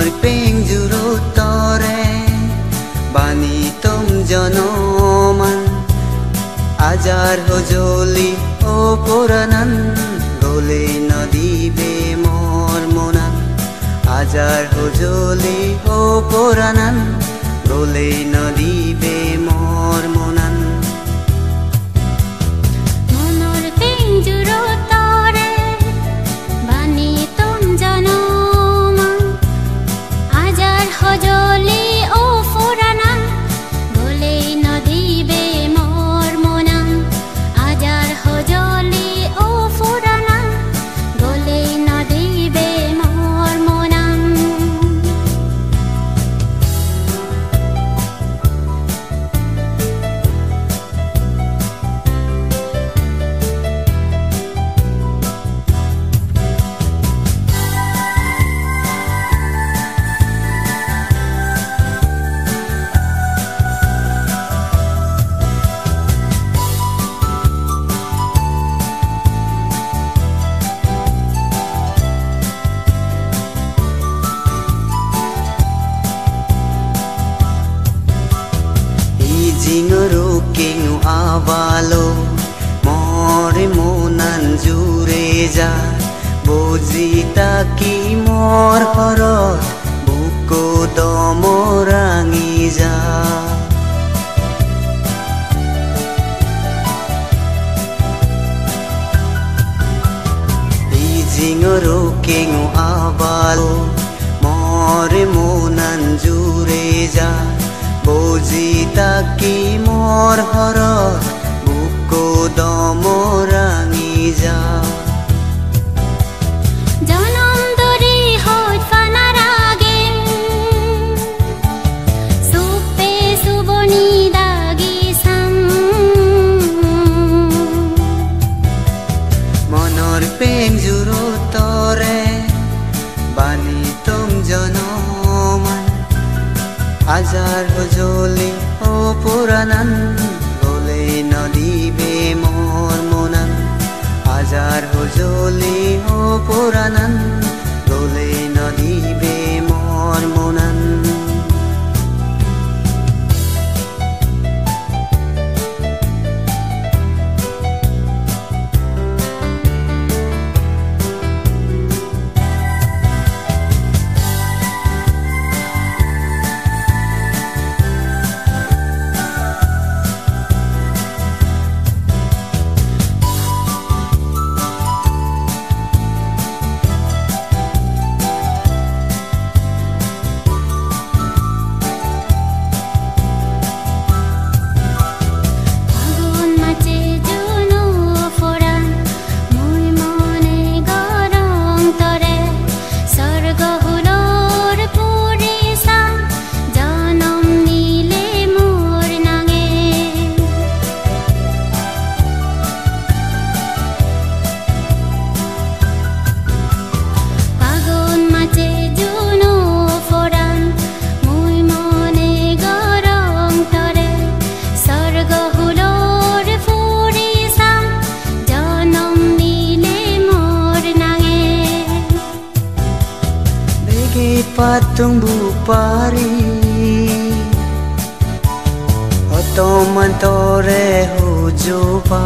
মনৰ পেংজুৰো তৰে বাণী তুম জনমান আজাৰ হজলি ও পুৰাণান গলে নদীবে মোৰ মনান আজাৰ হজলি ও পুৰাণান গলে নদীবে মোৰ মনান মনৰ পেংজুৰো তৰে বাণী তুম জনমান আজাৰ হজলি ও পুৰাণান গলে নদীবে মোৰ মনান আজাৰ হজলি ও পুৰাণান গলে নদীবে মোৰ মনান জিঙৰো কেঙু আবালো মৰে মনান জুৰে যা বুজি তাকি মোৰ ঘৰত বুকু দমৰাঙি যা জিঙৰো কেঙু আবালো মৰে মনান জুৰে যা বুজি তাকি মোৰ ঘৰত বুকু দমৰাঙি যা জনম দৰি হত ফানাৰ আগে সুপে সুবনি দাগি চাম মনৰ পেংজুৰো তৰে বাণী তুম জনমান আজাৰ হজলি ও পুৰাণান গলে নদীবে মোৰ মনান আজাৰ হজলি ও পুৰাণান গলে নদীবে মোৰ Manan patung bupari otoman tore hujupa